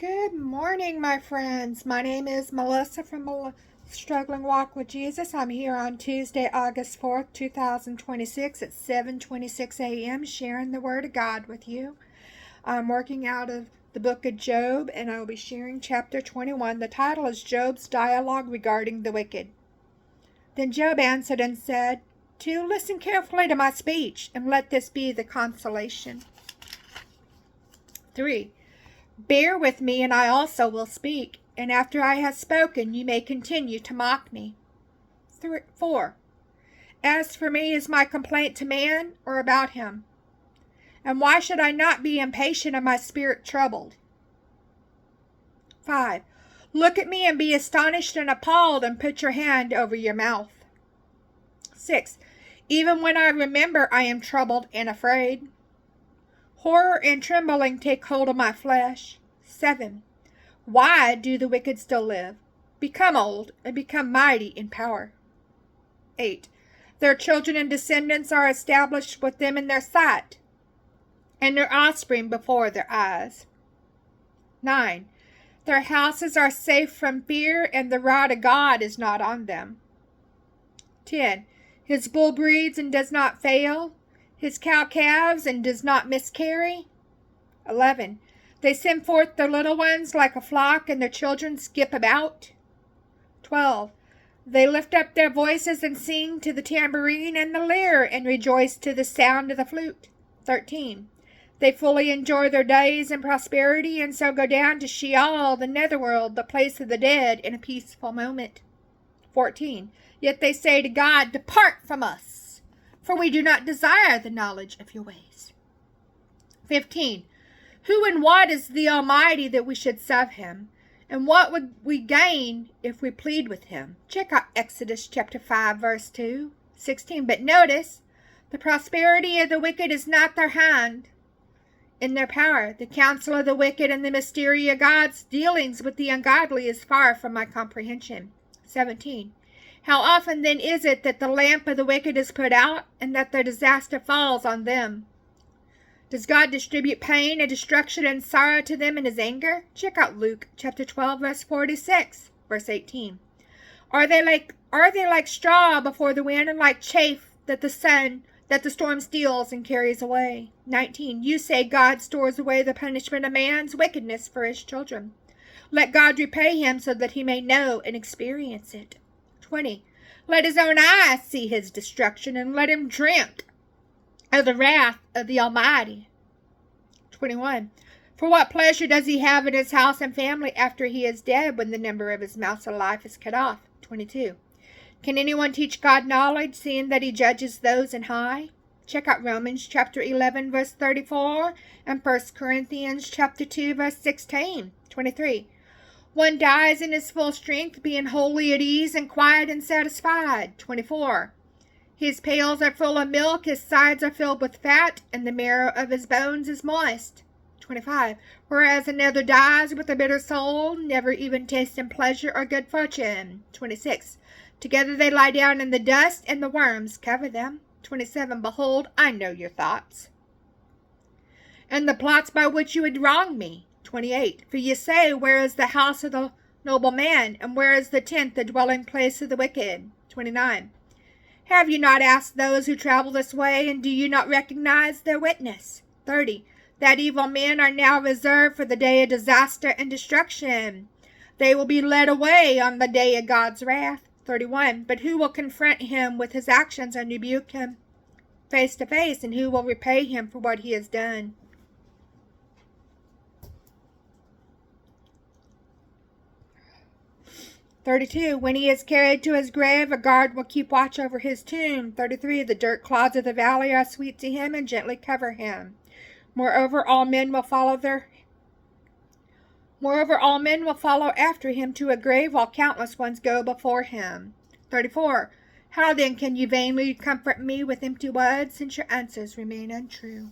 Good morning, my friends. My name is Melissa from Struggling Walk with Jesus. I'm here on Tuesday, August 4th, 2026 at 7:26 a.m. sharing the Word of God with you. I'm working out of the book of Job, and I will be sharing chapter 21. The title is Job's Dialogue Regarding the Wicked. Then Job answered and said, listen carefully to my speech, and let this be the consolation. 3. Bear with me, and I also will speak, and after I have spoken, you may continue to mock me. 4. As for me, is my complaint to man or about him? And why should I not be impatient and my spirit troubled? 5. Look at me and be astonished and appalled, and put your hand over your mouth. 6. Even when I remember, I am troubled and afraid. Horror and trembling take hold of my flesh. 7. Why do the wicked still live, become old, and become mighty in power? 8. Their children and descendants are established with them in their sight, and their offspring before their eyes. 9. Their houses are safe from fear, and the rod of God is not on them. 10. His bull breeds and does not fail. His cow calves and does not miscarry. 11. They send forth their little ones like a flock, and their children skip about. 12. They lift up their voices and sing to the tambourine and the lyre, and rejoice to the sound of the flute. 13. They fully enjoy their days in prosperity, and so go down to Sheol, the netherworld, the place of the dead, in a peaceful moment. 14. Yet they say to God, depart from us, for we do not desire the knowledge of your ways. 15. Who and what is the Almighty that we should serve him? And what would we gain if we plead with him? Check out Exodus chapter 5, verse 2. 16. But notice, the prosperity of the wicked is not their hand in their power. The counsel of the wicked and the mystery of God's dealings with the ungodly is far from my comprehension. 17. How often then is it that the lamp of the wicked is put out, and that their disaster falls on them? Does God distribute pain and destruction and sorrow to them in his anger? Check out Luke chapter 12, verse 46, verse 18. Are they like straw before the wind, and like chaff that the storm steals and carries away? 19. You say God stores away the punishment of man's wickedness for his children. Let God repay him so that he may know and experience it. 20. Let his own eyes see his destruction, and let him drink of the wrath of the Almighty. 21. For what pleasure does he have in his house and family after he is dead, when the number of his months of life is cut off? 22. Can anyone teach God knowledge, seeing that he judges those in high? Check out Romans chapter 11, verse 34, and 1 Corinthians chapter 2, verse 16. 23. One dies in his full strength, being wholly at ease and quiet and satisfied. 24. His pails are full of milk, his sides are filled with fat, and the marrow of his bones is moist. 25. Whereas another dies with a bitter soul, never even tasting pleasure or good fortune. 26. Together they lie down in the dust, and the worms cover them. 27. Behold, I know your thoughts, and the plots by which you would wrong me. 28. For ye say, where is the house of the noble man, and where is the tent, the dwelling place of the wicked? 29. Have you not asked those who travel this way, and do you not recognize their witness? 30. That evil men are now reserved for the day of disaster and destruction. They will be led away on the day of God's wrath. 31. But who will confront him with his actions and rebuke him face to face, and who will repay him for what he has done? 32. When he is carried to his grave, a guard will keep watch over his tomb. 33. The dirt clods of the valley are sweet to him, and gently cover him. Moreover, all men will follow after him to a grave, while countless ones go before him. 34. How then can you vainly comfort me with empty words, since your answers remain untrue?